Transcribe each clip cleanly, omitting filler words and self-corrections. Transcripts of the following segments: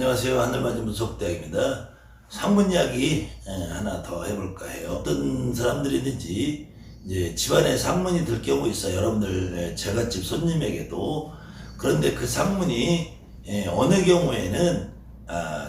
안녕하세요. 하늘맞은 무속대학입니다. 상문 이야기 하나 더 해볼까 해요. 어떤 사람들이든지 이제 집안에 상문이 들 경우 있어요. 여러분들 제갓집 손님에게도. 그런데 그 상문이 어느 경우에는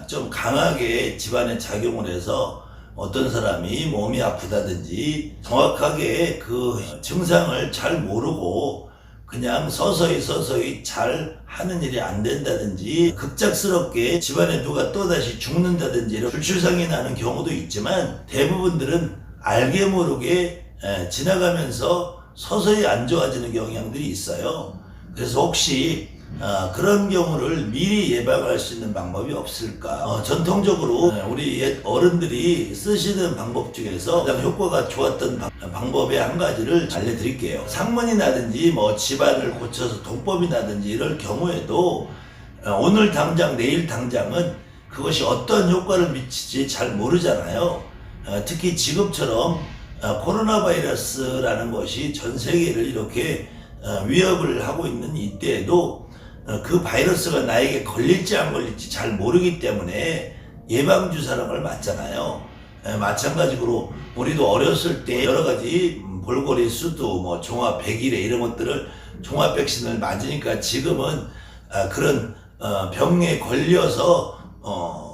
좀 강하게 집안에 작용을 해서 어떤 사람이 몸이 아프다든지 정확하게 그 증상을 잘 모르고 그냥 서서히 잘 하는 일이 안 된다든지 급작스럽게 집안에 누가 또다시 죽는다든지 이런 불출상이 나는 경우도 있지만 대부분들은 알게 모르게 지나가면서 서서히 안 좋아지는 경향들이 있어요. 그래서 혹시 그런 경우를 미리 예방할 수 있는 방법이 없을까? 전통적으로 우리 옛 어른들이 쓰시는 방법 중에서 가장 효과가 좋았던 방법의 한 가지를 알려드릴게요. 상문이 나든지 뭐 집안을 고쳐서 독법이 나든지 이럴 경우에도 오늘 당장 내일 당장은 그것이 어떤 효과를 미칠지 잘 모르잖아요. 특히 지금처럼 코로나 바이러스라는 것이 전 세계를 이렇게 위협을 하고 있는 이때에도 그 바이러스가 나에게 걸릴지 안 걸릴지 잘 모르기 때문에 예방주사라는 걸 맞잖아요. 마찬가지로 우리도 어렸을 때 여러 가지 볼거리 수두, 뭐 종합 백일해 이런 것들을 종합 백신을 맞으니까 지금은 그런 병에 걸려서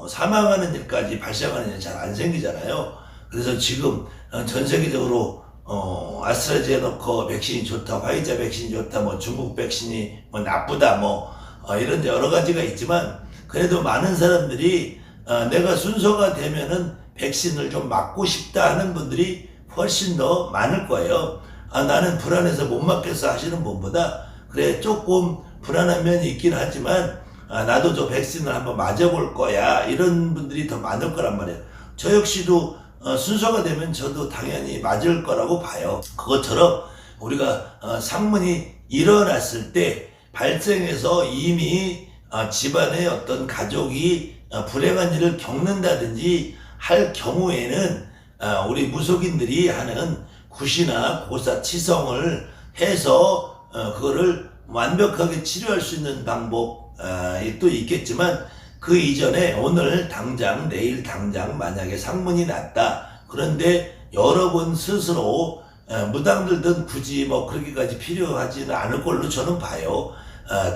사망하는 일까지 발생하는 일이 잘 안 생기잖아요. 그래서 지금 전 세계적으로 아스트라제네카 백신이 좋다, 화이자 백신이 좋다, 뭐 중국 백신이 뭐 나쁘다, 이런 여러 가지가 있지만 그래도 많은 사람들이 내가 순서가 되면은 백신을 좀 맞고 싶다 하는 분들이 훨씬 더 많을 거예요. 나는 불안해서 못 맞겠어 하시는 분보다 그래 조금 불안한 면이 있긴 하지만 나도 저 백신을 한번 맞아볼 거야 이런 분들이 더 많을 거란 말이에요. 저 역시도 순서가 되면 저도 당연히 맞을 거라고 봐요. 그것처럼 우리가 상문이 일어났을 때 발생해서 이미 집안의 어떤 가족이 불행한 일을 겪는다든지 할 경우에는 우리 무속인들이 하는 굿이나 고사 치성을 해서 그거를 완벽하게 치료할 수 있는 방법이 또 있겠지만 그 이전에 오늘 당장 내일 당장 만약에 상문이 났다 그런데 여러분 스스로 무당들든 굳이 뭐 그렇게까지 필요하지는 않을 걸로 저는 봐요.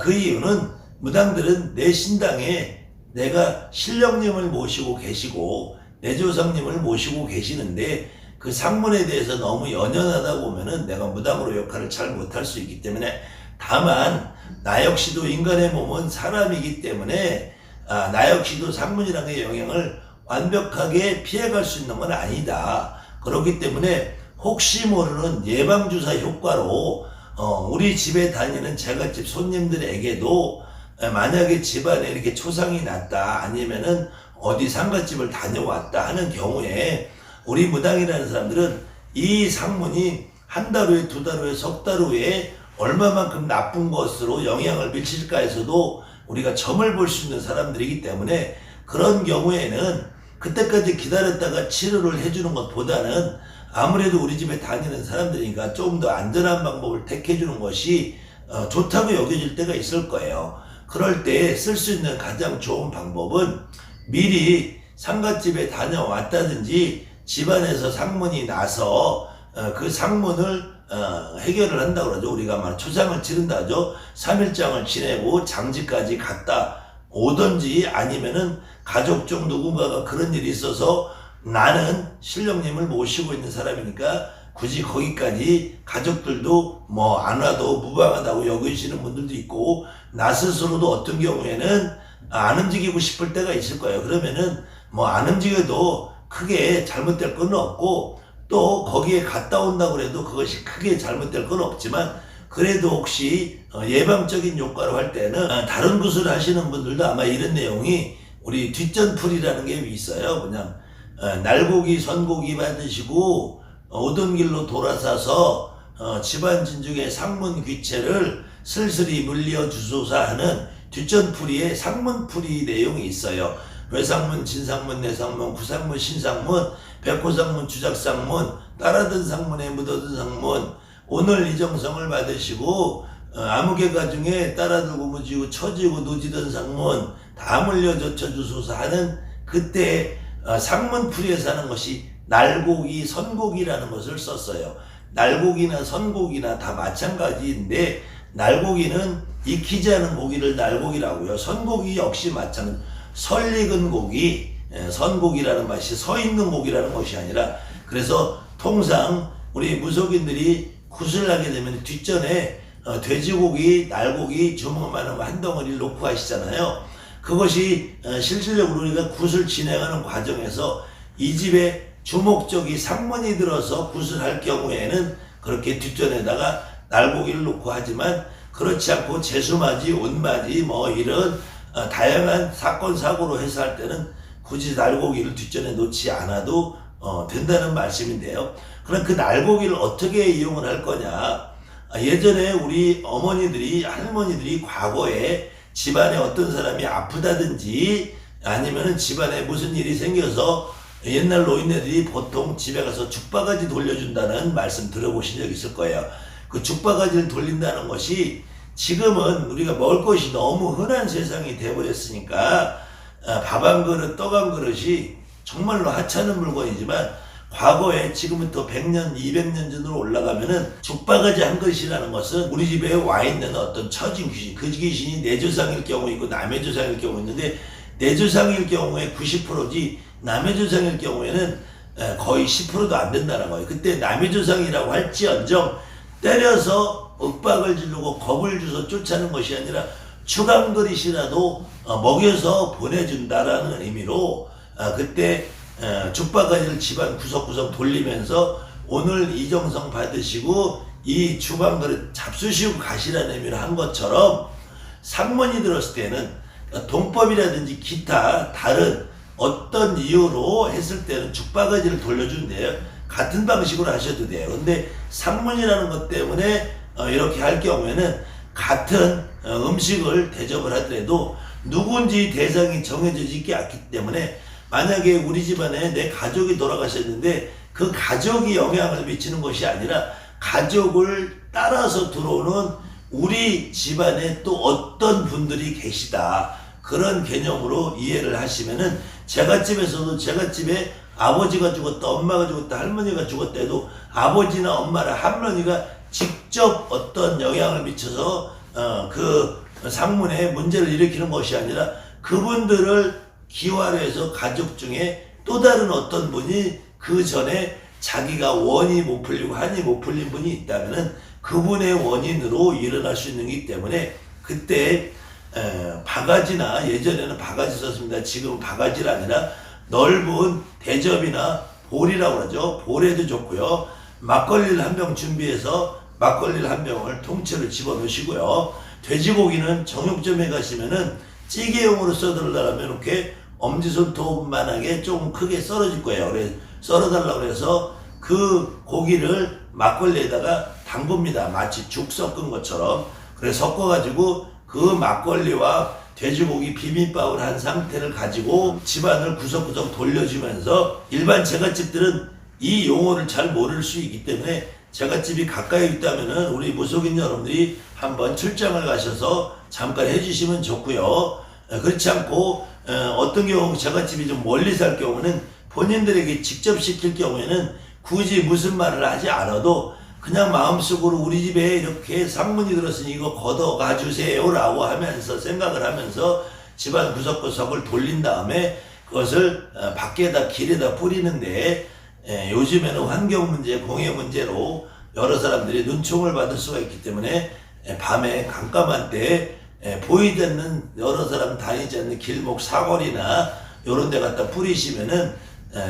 그 이유는 무당들은 내 신당에 내가 신령님을 모시고 계시고 내 조상님을 모시고 계시는데 그 상문에 대해서 너무 연연하다 보면은 내가 무당으로 역할을 잘 못할 수 있기 때문에 다만 나 역시도 인간의 몸은 사람이기 때문에 나 역시도 상문이라는 영향을 완벽하게 피해갈 수 있는 건 아니다. 그렇기 때문에 혹시 모르는 예방주사 효과로 우리 집에 다니는 제갓집 손님들에게도 만약에 집안에 이렇게 초상이 났다 아니면은 어디 상갓집을 다녀왔다 하는 경우에 우리 무당이라는 사람들은 이 상문이 한 달 후에 두 달 후에 석 달 후에 얼마만큼 나쁜 것으로 영향을 미칠까 해서도 우리가 점을 볼 수 있는 사람들이기 때문에 그런 경우에는 그때까지 기다렸다가 치료를 해주는 것보다는 아무래도 우리 집에 다니는 사람들이니까 조금 더 안전한 방법을 택해주는 것이 좋다고 여겨질 때가 있을 거예요. 그럴 때 쓸 수 있는 가장 좋은 방법은 미리 상갓집에 다녀왔다든지 집안에서 상문이 나서 그 상문을 해결을 한다고 그러죠. 우리가 막 초상을 치른다 하죠. 3일장을 지내고 장지까지 갔다 오든지 아니면은 가족 중 누군가가 그런 일이 있어서 나는 신령님을 모시고 있는 사람이니까 굳이 거기까지 가족들도 뭐 안 와도 무방하다고 여기시는 분들도 있고 나 스스로도 어떤 경우에는 안 움직이고 싶을 때가 있을 거예요. 그러면은 뭐 안 움직여도 크게 잘못될 건 없고 또 거기에 갔다 온다고 해도 그것이 크게 잘못될 건 없지만 그래도 혹시 예방적인 효과로 할 때는 다른 구슬을 하시는 분들도 아마 이런 내용이 우리 뒷전풀이라는 게 있어요. 그냥 날고기 선고기 받으시고 오던 길로 돌아서서 집안 진중의 상문 귀체를 슬슬히 물려주소서 하는 뒷전풀이에 상문풀이 내용이 있어요. 외상문, 진상문, 내상문, 구상문, 신상문, 백호상문, 주작상문, 따라든 상문에 묻어든 상문, 오늘 이정성을 받으시고 아무개가 중에 따라들고 무지고 처지고 노지던 상문, 다 물려젖혀주소서 하는 그때 상문풀이에서 하는 것이 날고기, 선고기라는 것을 썼어요. 날고기나 선고기나 다 마찬가지인데 날고기는 익히지 않은 고기를 날고기라고요. 선고기 역시 마찬가지. 설익은 고기, 선고기라는 맛이 서 있는 고기라는 것이 아니라 그래서 통상 우리 무속인들이 굿을 하게 되면 뒷전에 돼지고기, 날고기 주먹만한 한 덩어리를 놓고 하시잖아요. 그것이 실질적으로 우리가 굿을 진행하는 과정에서 이 집에 주목적이 상문이 들어서 굿을 할 경우에는 그렇게 뒷전에다가 날고기를 놓고 하지만 그렇지 않고 제수맞이, 옷맞이 뭐 이런 다양한 사건 사고로 해서 할 때는 굳이 날고기를 뒷전에 놓지 않아도 된다는 말씀인데요. 그럼 그 날고기를 어떻게 이용을 할 거냐? 예전에 우리 어머니들이, 할머니들이 과거에 집안에 어떤 사람이 아프다든지 아니면은 집안에 무슨 일이 생겨서 옛날 노인네들이 보통 집에 가서 죽바가지 돌려준다는 말씀 들어보신 적 있을 거예요. 그 죽바가지를 돌린다는 것이 지금은 우리가 먹을 것이 너무 흔한 세상이 되어버렸으니까 밥 한 그릇, 떡 한 그릇이 정말로 하찮은 물건이지만 과거에 지금부터 100년, 200년 전으로 올라가면은 죽바가지 한 그릇이라는 것은 우리 집에 와 있는 어떤 처진 귀신, 그 귀신이 내 조상일 경우 있고 남의 조상일 경우 있는데 내 조상일 경우에 90%지 남의 조상일 경우에는 거의 10%도 안 된다는 거예요. 그때 남의 조상이라고 할지언정 때려서 윽박을 지르고 겁을 주서 쫓아는 것이 아니라 추감 그릇이라도 먹여서 보내준다라는 의미로 그때 죽바가지를 집안 구석구석 돌리면서 오늘 이정성 받으시고 이 주방 그릇 잡수시고 가시라는 의미로 한 것처럼 상문이 들었을 때는 동법이라든지 기타 다른 어떤 이유로 했을 때는 죽바가지를 돌려준대요. 같은 방식으로 하셔도 돼요. 근데 상문이라는 것 때문에 이렇게 할 경우에는 같은 음식을 대접을 하더라도 누군지 대상이 정해져 있지 않기 때문에 만약에 우리 집안에 내 가족이 돌아가셨는데 그 가족이 영향을 미치는 것이 아니라 가족을 따라서 들어오는 우리 집안에 또 어떤 분들이 계시다. 그런 개념으로 이해를 하시면은 제갓집에서도 제갓집에 아버지가 죽었다, 엄마가 죽었다, 할머니가 죽었다 해도 아버지나 엄마나 할머니가 직접 어떤 영향을 미쳐서 그 상문에 문제를 일으키는 것이 아니라 그분들을 기화로 해서 가족 중에 또 다른 어떤 분이 그 전에 자기가 원이 못 풀리고 한이 못 풀린 분이 있다면은 그분의 원인으로 일어날 수 있는 거기 때문에 그때 바가지나 예전에는 바가지 썼습니다. 지금은 바가지가 아니라 넓은 대접이나 볼이라고 그러죠. 볼에도 좋고요. 막걸리를 한 병 준비해서 막걸리를 한 병을 통째로 집어넣으시고요. 돼지고기는 정육점에 가시면은 찌개용으로 써달라면 이렇게 엄지손톱만하게 조금 크게 썰어질 거예요. 그래서 썰어달라고 해서 그 고기를 막걸리에다가 담굽니다. 마치 죽 섞은 것처럼. 그래서 섞어가지고 그 막걸리와 돼지고기 비빔밥을 한 상태를 가지고 집안을 구석구석 돌려주면서 일반 제갓집들은 이 용어를 잘 모를 수 있기 때문에 제갓집이 가까이 있다면은 우리 무속인 여러분들이 한번 출장을 가셔서 잠깐 해주시면 좋고요. 그렇지 않고 어떤 경우 제갓집이 좀 멀리 살 경우는 본인들에게 직접 시킬 경우에는 굳이 무슨 말을 하지 않아도 그냥 마음속으로 우리 집에 이렇게 상문이 들었으니 이거 걷어가 주세요 라고 하면서 생각을 하면서 집안 구석구석을 돌린 다음에 그것을 밖에다 길에다 뿌리는데 요즘에는 환경 문제, 공해 문제로 여러 사람들이 눈총을 받을 수가 있기 때문에 밤에 깜깜한 때 보이지 않는 여러 사람 다니지 않는 길목 사거리나 이런 데 갖다 뿌리시면은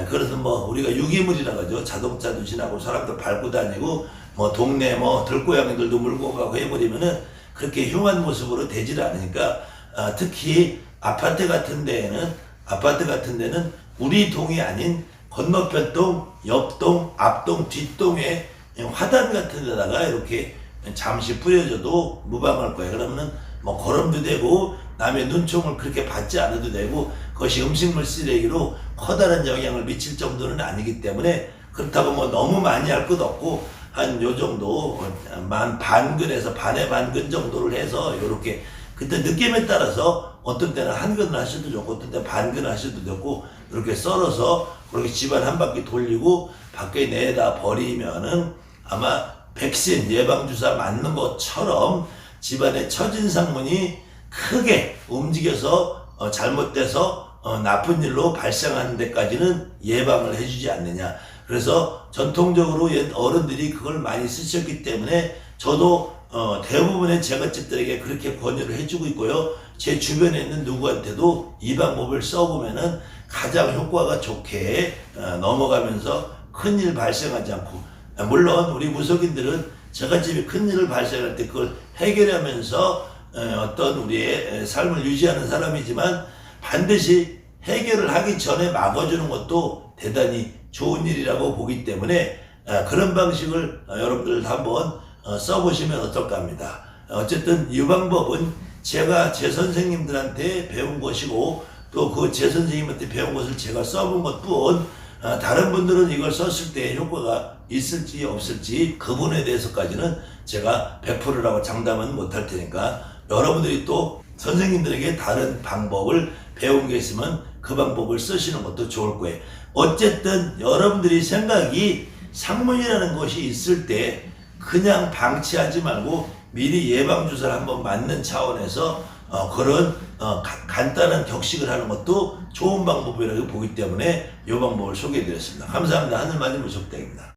그래서 뭐 우리가 유기물이라고 하죠. 자동차도 지나고 사람도 밟고 다니고 뭐 동네 뭐 들고양이들도 물고 가고 해버리면은 그렇게 흉한 모습으로 되질 않으니까 특히 아파트 같은 데는 우리 동이 아닌 건너편 동, 옆동, 앞동, 뒷동에 화단 같은 데다가 이렇게 잠시 뿌려줘도 무방할 거예요. 그러면은 뭐 거름도 되고 남의 눈총을 그렇게 받지 않아도 되고 그것이 음식물 쓰레기로 커다란 영향을 미칠 정도는 아니기 때문에 그렇다고 뭐 너무 많이 할 것 없고 한 요 정도 반근에서 반의 반근 정도를 해서 이렇게 그때 느낌에 따라서 어떤 때는 한 근을 하셔도 좋고 어떤 때는 반 근을 하셔도 좋고 이렇게 썰어서 그렇게 집안 한 바퀴 돌리고 밖에 내다 버리면은 아마 백신 예방주사 맞는 것처럼 집안의 처진상문이 크게 움직여서 잘못돼서 나쁜 일로 발생하는 데까지는 예방을 해주지 않느냐. 그래서 전통적으로 옛 어른들이 그걸 많이 쓰셨기 때문에 저도 대부분의 제갓집들에게 그렇게 권유를 해주고 있고요. 제 주변에 있는 누구한테도 이 방법을 써보면은 가장 효과가 좋게 넘어가면서 큰일 발생하지 않고, 물론 우리 무속인들은 제갓집이 큰일을 발생할 때 그걸 해결하면서 어떤 우리의 삶을 유지하는 사람이지만 반드시 해결을 하기 전에 막아주는 것도 대단히 좋은 일이라고 보기 때문에 그런 방식을 여러분들 한번 써보시면 어떨까 합니다. 어쨌든 이 방법은 제가 제 선생님들한테 배운 것이고 또 그 제 선생님한테 배운 것을 제가 써본 것뿐, 다른 분들은 이걸 썼을 때 효과가 있을지 없을지 그분에 대해서까지는 제가 100%라고 장담은 못할 테니까 여러분들이 또 선생님들에게 다른 방법을 배운 게 있으면 그 방법을 쓰시는 것도 좋을 거예요. 어쨌든 여러분들이 생각이 상문이라는 것이 있을 때 그냥 방치하지 말고 미리 예방주사를 한번 맞는 차원에서 그런 간단한 격식을 하는 것도 좋은 방법이라고 보기 때문에 이 방법을 소개해드렸습니다. 감사합니다. 하늘마님 무속대입니다.